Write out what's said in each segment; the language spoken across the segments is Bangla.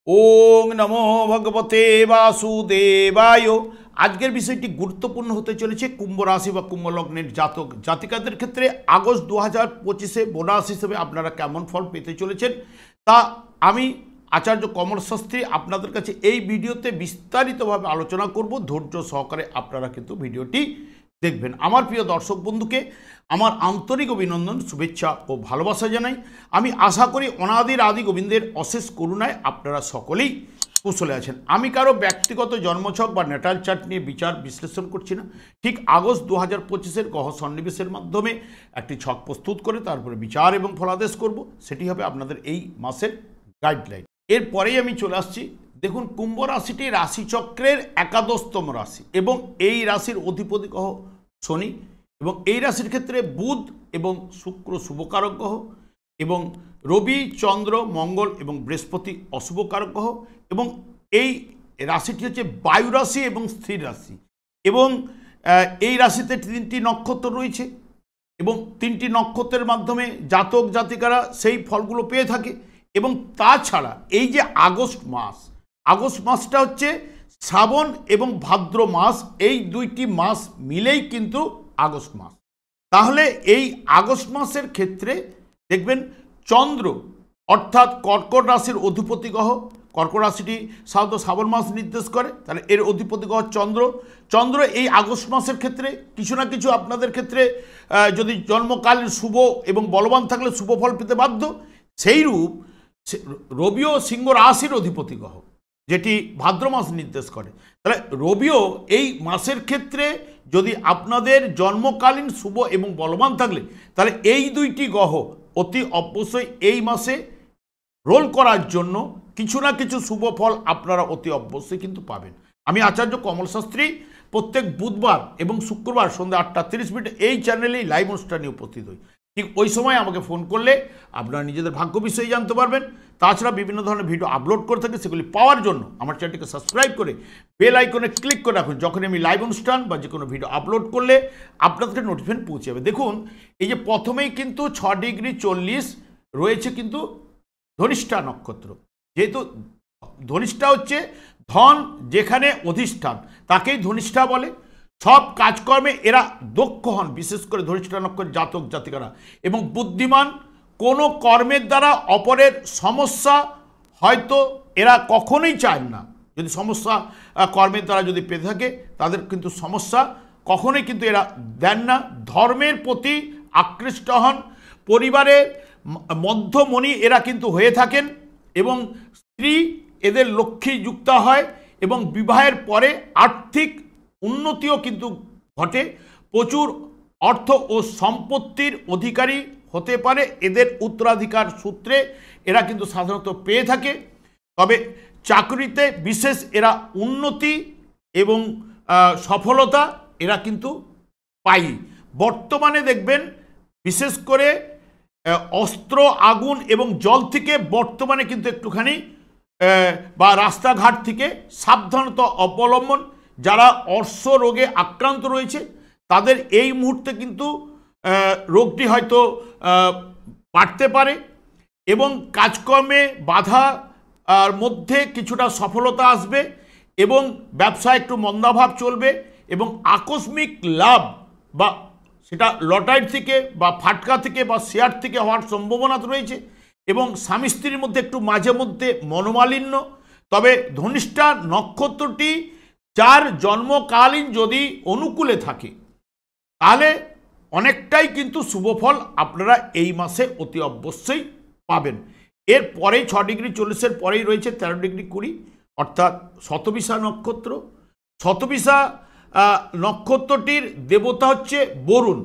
ওং নমো ভগবতে বাসুদেবায়। আজকের বিষয়টি গুরুত্বপূর্ণ হতে চলেছে কুম্ভ রাশি বা কুম্ভ লগ্নের জাতক জাতিকাদের ক্ষেত্রে আগস্ট 2025-এ বোনাস হিসেবে আপনারা কেমন ফল পেতে চলেছেন তা আমি আচার্য কমল শাস্ত্রী আপনাদের কাছে এই ভিডিওতে বিস্তারিতভাবে আলোচনা করব। ধৈর্য সহকারে আপনারা কিন্তু ভিডিওটি দেখবেন। আমার প্রিয় দর্শক বন্ধুকে আমার আন্তরিক অভিনন্দন, শুভেচ্ছা ও ভালোবাসা জানাই। আমি আশা করি অনাদির আদি গোবিন্দের অশেষ করুণায় আপনারা সকলেই কুশলে আছেন। আমি কারো ব্যক্তিগত জন্মছক বা ন্যাটাল চার্ট নিয়ে বিচার বিশ্লেষণ করছি না। ঠিক আগস্ট 2025-এর গ্রহ সন্নিবেশের মাধ্যমে একটি ছক প্রস্তুত করে তারপরে বিচার এবং ফলাদেশ করব। সেটি হবে আপনাদের এই মাসের গাইডলাইন। এরপরেই আমি চলে আসছি। দেখুন, কুম্ভ রাশিটি রাশিচক্রের একাদশতম রাশি এবং এই রাশির অধিপতি গ্রহ শনি, এবং এই রাশির ক্ষেত্রে বুধ এবং শুক্র শুভকারক গ্রহ, এবং রবি, চন্দ্র, মঙ্গল এবং বৃহস্পতি অশুভকারক গ্রহ। এবং এই রাশিটি হচ্ছে বায়ু রাশি এবং স্থির রাশি, এবং এই রাশিতে 3টি নক্ষত্র রয়েছে এবং 3টি নক্ষত্রের মাধ্যমে জাতক জাতিকারা সেই ফলগুলো পেয়ে থাকে। এবং তাছাড়া এই যে আগস্ট মাসটা হচ্ছে শ্রাবণ এবং ভাদ্র মাস, এই 2টি মাস মিলেই কিন্তু আগস্ট মাস। তাহলে এই আগস্ট মাসের ক্ষেত্রে দেখবেন চন্দ্র অর্থাৎ কর্কট রাশির অধিপতি গ্রহ, কর্কট রাশিটি সাধারণত শ্রাবণ মাস নির্দেশ করে, তাহলে এর অধিপতি গ্রহ চন্দ্র এই আগস্ট মাসের ক্ষেত্রে কিছু না কিছু আপনাদের ক্ষেত্রে যদি জন্মকালীন শুভ এবং বলবান থাকলে শুভ ফল পেতে বাধ্য। সেইরূপ রবিও সিংহ রাশির অধিপতি গ্রহ, যেটি ভাদ্র মাস নির্দেশ করে। তাহলে রবিও এই মাসের ক্ষেত্রে যদি আপনাদের জন্মকালীন শুভ এবং বলবান থাকলে তাহলে এই 2টি গ্রহ অতি অবশ্যই এই মাসে রোল করার জন্য কিছু না কিছু শুভ ফল আপনারা অতি অবশ্যই কিন্তু পাবেন। আমি আচার্য কমল শাস্ত্রী প্রত্যেক বুধবার এবং শুক্রবার সন্ধ্যা 8:30 এই চ্যানেলেই লাইভ অনুষ্ঠানে উপস্থিত হই। ঠিক ওই সময় আমাকে ফোন করলে আপনারা নিজেদের ভাগ্য বিষয়ে জানতে পারবেন। তাছাড়া বিভিন্ন ধরনের ভিডিও আপলোড করে থাকি, সেগুলি পাওয়ার জন্য আমার চ্যানেলটিকে সাবস্ক্রাইব করে বেল আইকনে ক্লিক করে রাখুন। যখন আমি লাইভ অনুষ্ঠান বা যে কোনো ভিডিও আপলোড করলে আপনাদের নোটিফিকেশন পৌঁছে যাবে। দেখুন, এই যে প্রথমেই কিন্তু 6°40 রয়েছে কিন্তু ধনিষ্ঠা নক্ষত্র। যেহেতু ধনিষ্ঠা হচ্ছে ধন যেখানে অধিষ্ঠান, তাকেই ধনিষ্ঠা বলে। সব কাজকর্মে এরা দক্ষ হন, বিশেষ করে ধনিষ্ঠা নক্ষত্রের জাতক জাতিকারা, এবং বুদ্ধিমান। কোনো কর্মের দ্বারা অপরের সমস্যা হয়তো এরা কখনোই চান না। যদি সমস্যা কর্মের দ্বারা যদি পেতে থাকে তাদের কিন্তু সমস্যা কখনোই কিন্তু এরা দেন না। ধর্মের প্রতি আকৃষ্ট হন, পরিবারের মধ্যমণি এরা কিন্তু হয়ে থাকেন, এবং স্ত্রী এদের লক্ষ্মী যুক্ত হয়, এবং বিবাহের পরে আর্থিক উন্নতিও কিন্তু ঘটে। প্রচুর অর্থ ও সম্পত্তির অধিকারী হতে পারে এদের উত্তরাধিকার সূত্রে এরা কিন্তু সাধারণত পেয়ে থাকে। তবে চাকরিতে বিশেষ এরা উন্নতি এবং সফলতা এরা কিন্তু পায়। বর্তমানে দেখবেন বিশেষ করে অস্ত্র, আগুন এবং জল থেকে বর্তমানে কিন্তু একটুখানি বা রাস্তাঘাট থেকে সাবধানতা অবলম্বন। যারা অর্শ রোগে আক্রান্ত রয়েছে তাদের এই মুহূর্তে কিন্তু রোগটি হয়তো বাড়তে পারে, এবং কাজকর্মে বাধা আর মধ্যে কিছুটা সফলতা আসবে, এবং ব্যবসায় একটু মন্দাভাব চলবে, এবং আকস্মিক লাভ বা সেটা লটারি থেকে বা ফাটকা থেকে বা শেয়ার থেকে হওয়ার সম্ভাবনা রয়েছে। এবং স্বামী স্ত্রীর মধ্যে একটু মাঝে মধ্যে মনোমালিন্য। তবে ধনিষ্ঠা নক্ষত্রটি যার জন্মকালীন যদি অনুকূলে থাকে তাহলে অনেকটাই কিন্তু শুভফল আপনারা এই মাসে অতি অবশ্যই পাবেন। এর পরেই 6°40 পরেই রয়েছে 13°20 অর্থাৎ শতবিশা নক্ষত্র। শতবিশা নক্ষত্রটির দেবতা হচ্ছে বরুণ,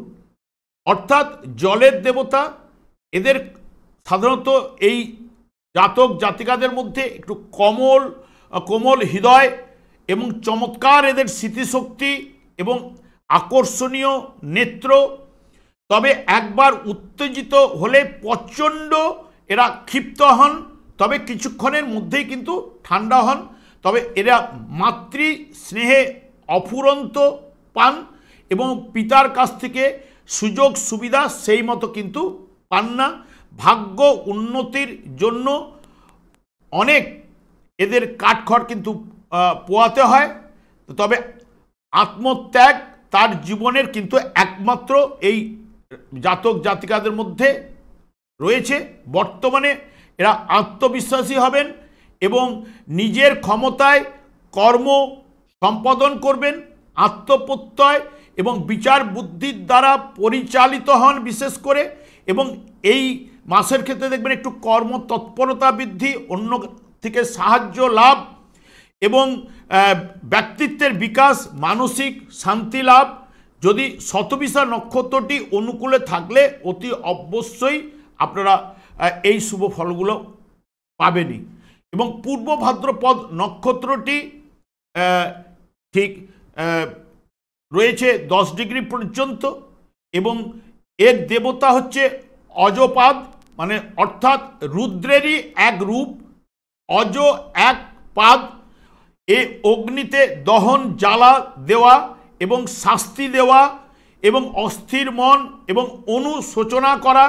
অর্থাৎ জলের দেবতা। এদের সাধারণত এই জাতক জাতিকাদের মধ্যে একটু কোমল হৃদয় এবং চমৎকার এদের স্মৃতিশক্তি এবং আকর্ষণীয় নেত্র। তবে একবার উত্তেজিত হলে প্রচণ্ড এরা ক্ষিপ্ত হন, তবে কিছুক্ষণের মধ্যেই কিন্তু ঠান্ডা হন। তবে এরা মাতৃ স্নেহে অফুরন্ত পান, এবং পিতার কাছ থেকে সুযোগ সুবিধা সেই মতো কিন্তু পান না। ভাগ্য উন্নতির জন্য অনেক এদের কাঠখড় কিন্তু পোয়াতে হয়। তবে আত্মত্যাগ তার জীবনের কিন্তু একমাত্র এই জাতক জাতিকাদের মধ্যে রয়েছে। বর্তমানে এরা আত্মবিশ্বাসী হবেন এবং নিজের ক্ষমতায় কর্ম সম্পাদন করবেন, আত্মপ্রত্যয় এবং বিচার বুদ্ধির দ্বারা পরিচালিত হন বিশেষ করে। এবং এই মাসের ক্ষেত্রে দেখবেন একটু কর্মতৎপরতা বৃদ্ধি, অন্য থেকে সাহায্য লাভ এবং ব্যক্তিত্বের বিকাশ, মানসিক শান্তি লাভ। যদি শতবিশা নক্ষত্রটি অনুকূলে থাকলে অতি অবশ্যই আপনারা এই শুভ ফলগুলো পাবেনই। এবং পূর্ব ভাদ্রপদ নক্ষত্রটি ঠিক রয়েছে 10 ডিগ্রি পর্যন্ত এবং এর দেবতা হচ্ছে অজপাদ, মানে অর্থাৎ রুদ্রেরই এক রূপ। অজ এক পাদ, এ অগ্নিতে দহন জ্বালা দেওয়া এবং শাস্তি দেওয়া এবং অস্থির মন এবং অনুশোচনা করা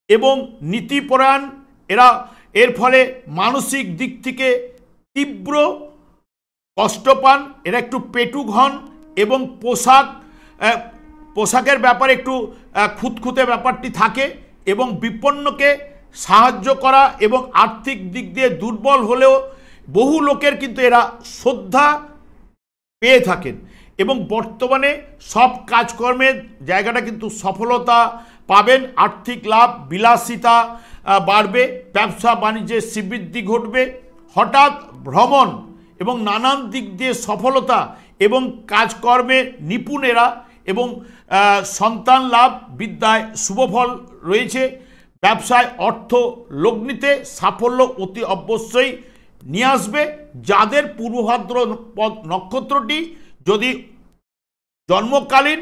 এবং নীতিপরায়ণ। এরা এর ফলে মানসিক দিক থেকে তীব্র কষ্ট পান, এরা একটু পেটুক হন এবং পোশাকের ব্যাপারে একটু খুঁতখুঁতে ব্যাপারটি থাকে এবং বিপন্নকে সাহায্য করা এবং আর্থিক দিক দিয়ে দুর্বল হলেও বহু লোকের কিন্তু এরা শ্রদ্ধা পেয়ে থাকেন এবং বর্তমানে সব কাজকর্মের জায়গাটা কিন্তু সফলতা পাবেন। আর্থিক লাভ, বিলাসিতা বাড়বে, ব্যবসা বাণিজ্যে শ্রীবৃদ্ধি ঘটবে, হঠাৎ ভ্রমণ এবং নানান দিক দিয়ে সফলতা এবং কাজকর্মে নিপুণেরা এবং সন্তান লাভ, বিদ্যায় শুভফল রয়েছে। ব্যবসায় অর্থ লগ্নিতে সাফল্য অতি অবশ্যই নিয়ে আসবে। যাদের পূর্বভাদ্র নক্ষত্রটি যদি জন্মকালীন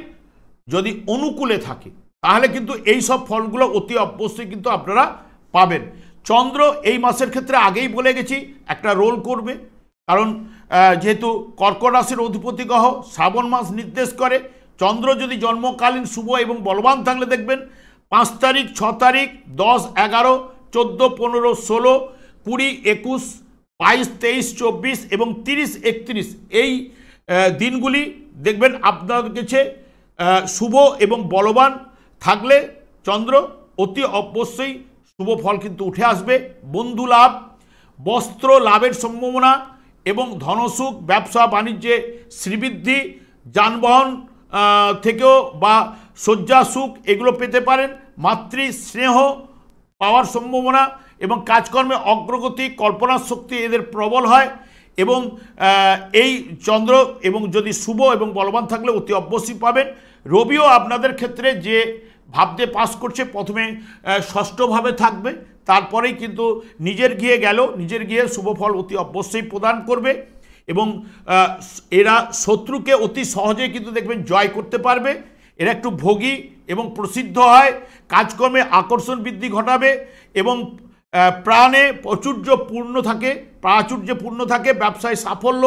যদি অনুকূলে থাকে তাহলে কিন্তু এই সব ফলগুলো অতি অবশ্যই কিন্তু আপনারা পাবেন। চন্দ্র এই মাসের ক্ষেত্রে আগেই বলে গেছি একটা রোল করবে, কারণ যেহেতু কর্কট রাশির অধিপতি গ্রহ শ্রাবণ মাস নির্দেশ করে। চন্দ্র যদি জন্মকালীন শুভ এবং বলবান থাকলে দেখবেন 5 তারিখ, 6 তারিখ, 10, 11, 14, 15, 16, 20, 21, 22, 23, 24 এবং 30, 31 এই দিনগুলি দেখবেন আপনার কাছে শুভ এবং বলবান থাকলে চন্দ্র অতি অবশ্যই শুভ ফল কিন্তু উঠে আসবে। বন্ধু লাভ, বস্ত্র লাভের সম্ভাবনা এবং ধনসুখ, ব্যবসা বাণিজ্যে শ্রীবৃদ্ধি, যানবাহন থেকেও বা শয্যা সুখ এগুলো পেতে পারেন। মাতৃ স্নেহ পাওয়ার সম্ভাবনা এবং কাজকর্মে অগ্রগতি, কল্পনা শক্তি এদের প্রবল হয় এবং এই চন্দ্র এবং যদি শুভ এবং বলবান থাকলে অতি অবশ্যই পাবেন। রবিও আপনাদের ক্ষেত্রে যে ভাবতে পাস করছে, প্রথমে ষষ্ঠভাবে থাকবে, তারপরেই কিন্তু নিজের গৃহে গেল, নিজের গৃহে শুভ ফল অতি অবশ্যই প্রদান করবে এবং এরা শত্রুকে অতি সহজেই কিন্তু দেখবেন জয় করতে পারবে। এরা একটু ভোগী এবং প্রসিদ্ধ হয়, কাজকর্মে আকর্ষণ বৃদ্ধি ঘটাবে এবং প্রাণে প্রাচুর্যপূর্ণ থাকে, ব্যবসায় সাফল্য।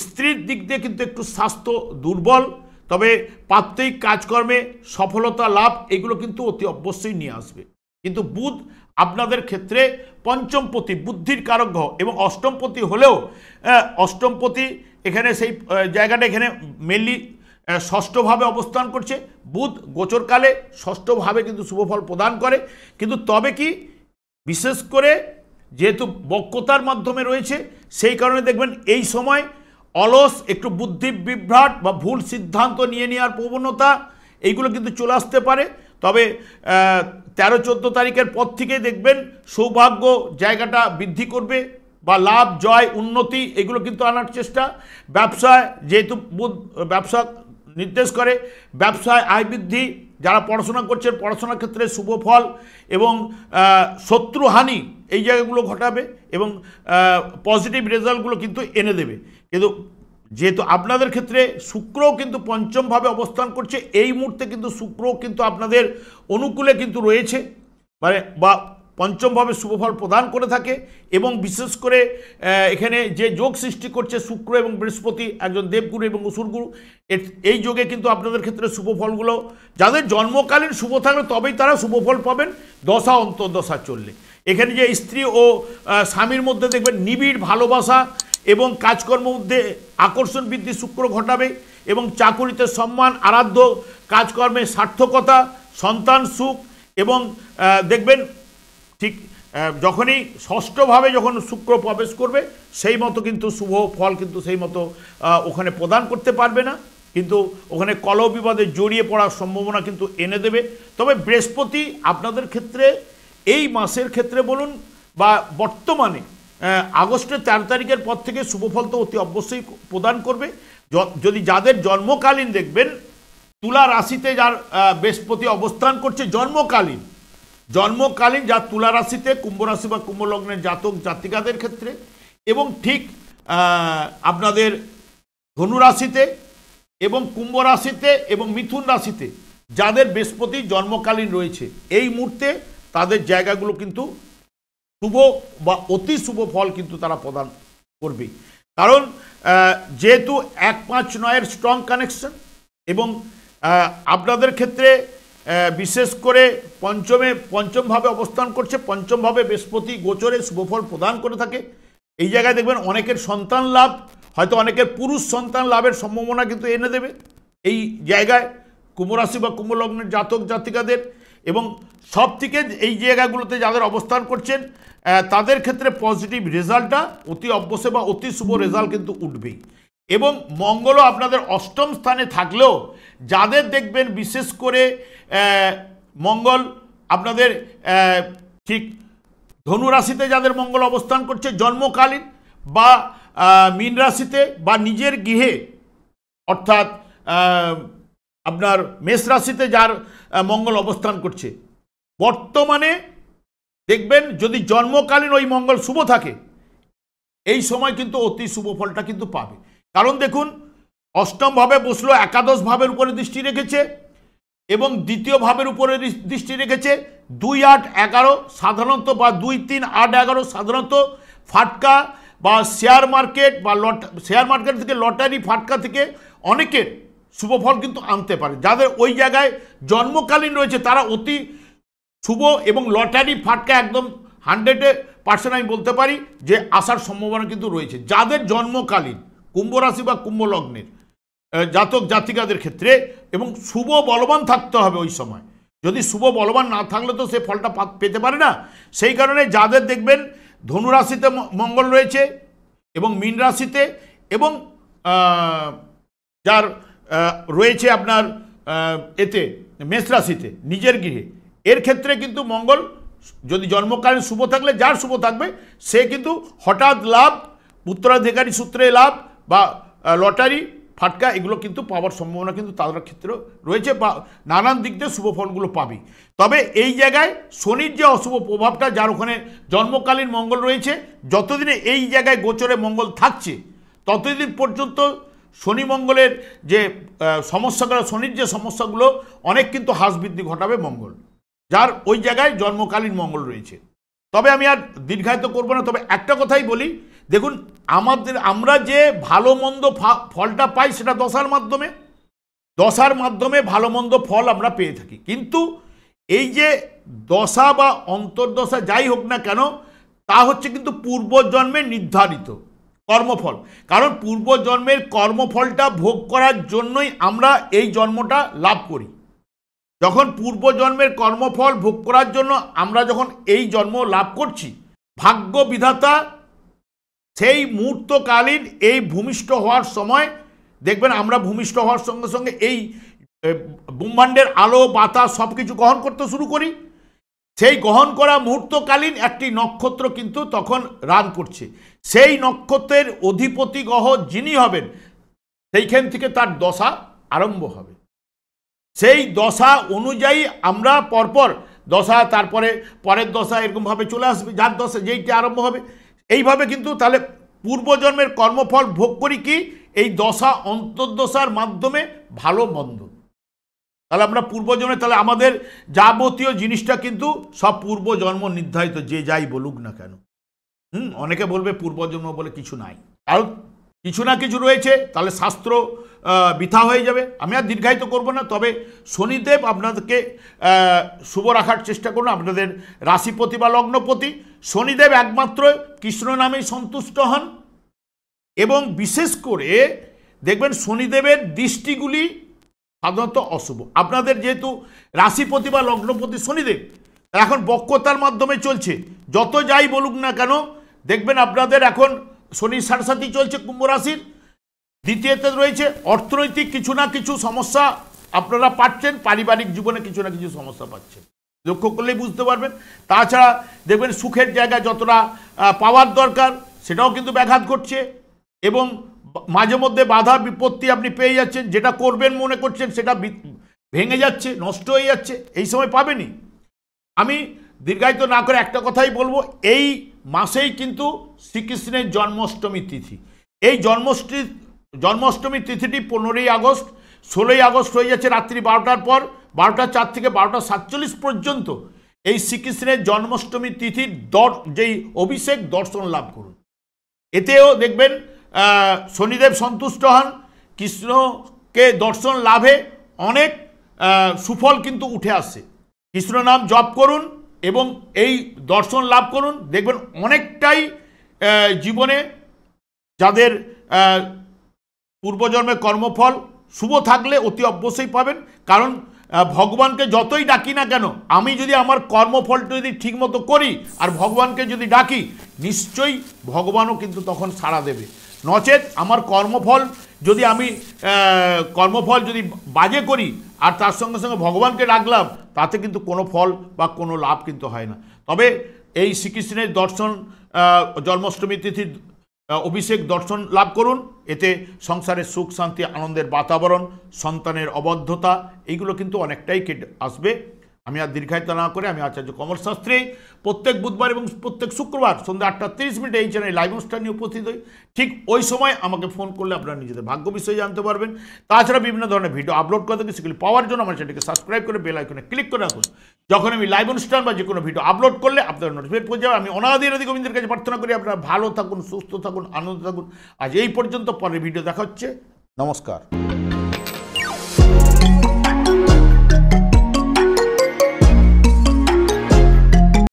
স্ত্রীর দিক দিয়ে কিন্তু একটু স্বাস্থ্য দুর্বল, তবে প্রাত্যহিক কাজকর্মে সফলতা লাভ এগুলো কিন্তু অতি অবশ্যই নিয়ে আসবে। কিন্তু বুধ আপনাদের ক্ষেত্রে পঞ্চমপতি, বুদ্ধির কারক গ্রহ এবং অষ্টমপতি হলেও অষ্টমপতি এখানে সেই জায়গাটা এখানে মেনলি ষষ্ঠভাবে অবস্থান করছে। বুধ গোচরকালে ষষ্ঠভাবে কিন্তু শুভফল প্রদান করে, কিন্তু তবে কি বিশেষ করে যেহেতু বক্রতার মাধ্যমে রয়েছে সেই কারণে দেখবেন এই সময় অলস, একটু বুদ্ধি বিভ্রাট বা ভুল সিদ্ধান্ত নিয়ে নেওয়ার প্রবণতা এইগুলো কিন্তু চলে আসতে পারে। তবে 13-14 তারিখের পর থেকে দেখবেন সৌভাগ্য জায়গাটা বৃদ্ধি করবে বা লাভ, জয়, উন্নতি এগুলো কিন্তু আনার চেষ্টা। ব্যবসায় যেহেতু ব্যবসা নির্দেশ করে, ব্যবসায় আয় বৃদ্ধি, যারা পড়াশোনা করছেন পড়াশোনার ক্ষেত্রে শুভ ফল এবং শত্রুহানি এই জায়গাগুলো ঘটাবে এবং পজিটিভ রেজাল্টগুলো কিন্তু এনে দেবে। কিন্তু যেহেতু আপনাদের ক্ষেত্রে শুক্রও কিন্তু পঞ্চমভাবে অবস্থান করছে, এই মুহূর্তে কিন্তু শুক্রও কিন্তু আপনাদের অনুকূলে কিন্তু রয়েছে, মানে বা পঞ্চমভাবে শুভফল প্রদান করে থাকে এবং বিশেষ করে এখানে যে যোগ সৃষ্টি করছে শুক্র এবং বৃহস্পতি, একজন দেবগুরু এবং অসুরগুরু, এই যোগে কিন্তু আপনাদের ক্ষেত্রে শুভফলগুলো যাদের জন্মকালীন শুভ থাকলে তবেই তারা শুভফল পাবেন দশা অন্তর্দশা চললে। এখানে যে স্ত্রী ও স্বামীর মধ্যে দেখবেন নিবিড় ভালোবাসা এবং কাজকর্মের মধ্যে আকর্ষণ বৃদ্ধি শুক্র ঘটাবে এবং চাকুরিতে সম্মান, আরাধ্য কাজকর্মে সার্থকতা, সন্তান সুখ এবং দেখবেন ঠিক যখনই ষষ্ঠভাবে যখন শুক্র প্রবেশ করবে সেই মতো কিন্তু শুভ ফল কিন্তু সেই মতো ওখানে প্রদান করতে পারবে না, কিন্তু ওখানে কলহ বিবাদে জড়িয়ে পড়ার সম্ভাবনা কিন্তু এনে দেবে। তবে বৃহস্পতি আপনাদের ক্ষেত্রে এই মাসের ক্ষেত্রে বলুন বা বর্তমানে আগস্টের 4 তারিখের পর থেকে শুভফল তো অতি অবশ্যই প্রদান করবে। যদি যাদের জন্মকালীন দেখবেন তুলা রাশিতে যার বৃহস্পতি অবস্থান করছে জন্মকালীন যার তুলা রাশিতে, কুম্ভ রাশি বা কুম্ভ লগ্নের জাতক জাতিকাদের ক্ষেত্রে এবং ঠিক আপনাদের ধনু রাশিতে এবং কুম্ভ রাশিতে এবং মিথুন রাশিতে যাদের বৃহস্পতি জন্মকালীন রয়েছে এই মুহূর্তে তাদের জায়গাগুলো কিন্তু শুভ বা অতি শুভ ফল কিন্তু তারা প্রদান করবে। কারণ যেহেতু 1-5-9-এর স্ট্রং কানেকশন এবং আপনাদের ক্ষেত্রে বিশেষ করে পঞ্চমভাবে অবস্থান করছে, পঞ্চমভাবে বৃহস্পতি গোচরে শুভফল প্রদান করে থাকে। এই জায়গায় দেখবেন অনেকের সন্তান লাভ, হয়তো অনেকের পুরুষ সন্তান লাভের সম্ভাবনা কিন্তু এনে দেবে এই জায়গায় কুম্ভ রাশি বা কুম্ভ লগ্নের জাতক জাতিকাদের। এবং সব থেকে এই জায়গাগুলোতে যাদের অবস্থান করছেন তাদের ক্ষেত্রে পজিটিভ রেজাল্টটা অতি অবশ্যই বা অতি শুভ রেজাল্ট কিন্তু উঠবেই। এবং মঙ্গলও আপনাদের অষ্টম স্থানে থাকলেও যাদের দেখবেন বিশেষ করে মঙ্গল আপনাদের ঠিক ধনু রাশিতে যাদের মঙ্গল অবস্থান করছে জন্মকালীন বা মীন রাশিতে বা নিজের গৃহে অর্থাৎ আপনার মেষ রাশিতে যার মঙ্গল অবস্থান করছে বর্তমানে দেখবেন যদি জন্মকালীন ওই মঙ্গল শুভ থাকে এই সময় কিন্তু অতি শুভ ফলটা কিন্তু পাবে। কারণ দেখুন অষ্টম ভাবে বসলো, একাদশ ভাবের উপরে দৃষ্টি রেখেছে এবং দ্বিতীয় ভাবের উপরে দৃষ্টি রেখেছে। 2-8-11 সাধারণত বা 2-3-8-11 সাধারণত ফাটকা বা শেয়ার মার্কেট বা শেয়ার মার্কেট থেকে লটারি ফাটকা থেকে অনেকের শুভফল কিন্তু আনতে পারে। যাদের ওই জায়গায় জন্মকালীন রয়েছে তারা অতি শুভ এবং লটারি ফাটকা একদম 100% আমি বলতে পারি যে আসার সম্ভাবনা কিন্তু রয়েছে। যাদের জন্মকালীন কুম্ভ রাশি বা কুম্ভ লগ্নের জাতক জাতিকাদের ক্ষেত্রে এবং শুভ বলবান থাকতে হবে ওই সময়, যদি শুভ বলবান না থাকলে তো সে ফলটা পেতে পারে না। সেই কারণে যাদের দেখবেন ধনু রাশিতে মঙ্গল রয়েছে এবং মীন রাশিতে এবং যার রয়েছে আপনার এতে মেষ রাশিতে নিজের গৃহে, এর ক্ষেত্রে কিন্তু মঙ্গল যদি জন্মকালীন শুভ থাকলে যার শুভ থাকবে সে কিন্তু হঠাৎ লাভ, উত্তরাধিকারী সূত্রে লাভ বা লটারি ফাটকা এগুলো কিন্তু পাওয়ার সম্ভাবনা কিন্তু তাদের ক্ষেত্রে রয়েছে বা নানান দিক দিয়ে শুভ ফলগুলো পাবে। তবে এই জায়গায় শনির যে অশুভ প্রভাবটা যার ওখানে জন্মকালীন মঙ্গল রয়েছে, যতদিনে এই জায়গায় গোচরে মঙ্গল থাকছে ততদিন পর্যন্ত শনি মঙ্গলের যে সমস্যাগুলো, শনির যে সমস্যাগুলো অনেক কিন্তু হ্রাস বৃদ্ধি ঘটাবে মঙ্গল, যার ওই জায়গায় জন্মকালীন মঙ্গল রয়েছে। তবে আমি আর দীর্ঘায়িত করবো না, তবে একটা কথাই বলি, দেখুন আমরা যে ভালো মন্দ ফলটা পাই সেটা দশার মাধ্যমে ভালো মন্দ ফল আমরা পেয়ে থাকি। কিন্তু এই যে দশা বা অন্তর্দশা যাই হোক না কেন তা হচ্ছে কিন্তু পূর্বজন্মে নির্ধারিত কর্মফল। কারণ পূর্বজন্মের কর্মফলটা ভোগ করার জন্যই আমরা এই জন্মটা লাভ করি। যখন পূর্বজন্মের কর্মফল ভোগ করার জন্য আমরা যখন এই জন্ম লাভ করছি, ভাগ্য বিধাতা সেই মুহূর্তকালীন এই ভূমিষ্ঠ হওয়ার সময় দেখবেন আমরা ভূমিষ্ঠ হওয়ার সঙ্গে সঙ্গে এই ব্রহ্মাণ্ডের আলো বাতাস সব কিছু গ্রহণ করতে শুরু করি। সেই গ্রহণ করা মুহূর্তকালীন একটি নক্ষত্র কিন্তু তখন রান করছে, সেই নক্ষত্রের অধিপতি গ্রহ যিনি হবেন সেইখান থেকে তার দশা আরম্ভ হবে। সেই দশা অনুযায়ী আমরা পরপর দশা, তারপরে পরের দশা এরকমভাবে চলে আসবে, যার দশা যেইটা আরম্ভ হবে এইভাবে কিন্তু তাহলে পূর্বজন্মের কর্মফল ভোগ করি কি এই দশা অন্তর্দশার মাধ্যমে ভালো মন্দ। তাহলে আমরা পূর্বজন্মে তাহলে আমাদের যাবতীয় জিনিসটা কিন্তু সব পূর্বজন্ম নির্ধারিত, যে যাই বলুক না কেন। অনেকে বলবে পূর্বজন্ম বলে কিছু নাই, কারণ কিছু না কিছু রয়েছে। তাহলে শাস্ত্র বৃথা হয়ে যাবে। আমি আর দীর্ঘায়িত করব না, তবে শনিদেব আপনাদেরকে শুভ রাখার চেষ্টা করুন। আপনাদের রাশিপতি বা লগ্নপতি শনিদেব একমাত্র কৃষ্ণ নামেই সন্তুষ্ট হন, এবং বিশেষ করে দেখবেন শনিদেবের দৃষ্টিগুলি সাধারণত অশুভ। আপনাদের যেহেতু রাশিপতি বা লগ্নপতি শনিদেব এখন বক্রতার মাধ্যমে চলছে, যত যাই বলুক না কেন দেখবেন আপনাদের এখন শনির সাড়ে চলছে কুম্ভ রাশির, দ্বিতীয়তে রয়েছে অর্থনৈতিক কিছু না কিছু সমস্যা আপনারা পাচ্ছেন, পারিবারিক জীবনে কিছু না কিছু সমস্যা পাচ্ছেন, লক্ষ্য করলেই বুঝতে পারবেন। তাছাড়া দেখবেন সুখের জায়গায় যতটা পাওয়ার দরকার সেটাও কিন্তু ব্যাঘাত ঘটছে, এবং মাঝে মধ্যে বাধা বিপত্তি আপনি পেয়ে যাচ্ছেন, যেটা করবেন মনে করছেন সেটা ভেঙে যাচ্ছে, নষ্ট হয়ে যাচ্ছে, এই সময় পাবেনই। আমি দীর্ঘায়িত না করে একটা কথাই বলবো, এই মাসেই কিন্তু শ্রীকৃষ্ণের জন্মাষ্টমী তিথি। এই জন্মাষ্টমী তিথিটি 15ই আগস্ট, 16ই আগস্ট হয়ে যাচ্ছে রাত্রি 12টার পর, 12টা 4 থেকে 12টা 47 পর্যন্ত এই শ্রীকৃষ্ণের জন্মাষ্টমী তিথির যেই অভিষেক দর্শন লাভ করুন। এতেও দেখবেন শনিদেব সন্তুষ্ট হন, কৃষ্ণকে দর্শন লাভে অনেক সুফল কিন্তু উঠে আসে। কৃষ্ণ নাম জপ করুন এবং এই দর্শন লাভ করুন, দেখবেন অনেকটাই জীবনে যাদের পূর্বজন্মের কর্মফল শুভ থাকলে অতি অবশ্যই পাবেন। কারণ ভগবানকে যতই ডাকি না কেন, আমি যদি আমার কর্মফলটা যদি ঠিকমতো করি আর ভগবানকে যদি ডাকি, নিশ্চয়ই ভগবানও কিন্তু তখন সাড়া দেবে। নচেত আমার কর্মফল যদি বাজে করি আর তার সঙ্গে সঙ্গে ভগবানকে ডাকলাম, তাতে কিন্তু কোনো ফল বা কোনো লাভ কিন্তু হয় না। তবে এই শ্রীকৃষ্ণের দর্শন জন্মাষ্টমী তিথির অভিষেক দর্শন লাভ করুন, এতে সংসারে সুখ শান্তি আনন্দের বাতাবরণ, সন্তানের অবদ্ধতা এইগুলো কিন্তু অনেকটাই কেটে আসবে। আমি আর দীর্ঘায়িত না করে আমি আচার্য কমল শাস্ত্রী প্রত্যেক বুধবার এবং প্রত্যেক শুক্রবার সন্ধ্যা 8টা 30 এই চ্যানেলে লাইভ অনুষ্ঠান নিয়ে উপস্থিত হই। ঠিক ওই সময় আমাকে ফোন করলে আপনারা নিজেদের ভাগ্য বিষয়ে জানতে পারবেন। তাছাড়া বিভিন্ন ধরনের ভিডিও আপলোড করে থাকি, সেগুলি পাওয়ার জন্য আমার চ্যানেলকে সাবস্ক্রাইব করে বেল আইকনে ক্লিক করে রাখুন। যখন আমি লাইভ অনুষ্ঠান বা যে কোনো ভিডিও আপলোড করলে আপনারা নোটিফিকেশন পৌঁছে যাবে। আমি অনাদি গোবিন্দের কাছে প্রার্থনা করি আপনারা ভালো থাকুন, সুস্থ থাকুন, আনন্দ থাকুন। আজ এই পর্যন্ত, পরের ভিডিও দেখা হচ্ছে। নমস্কার।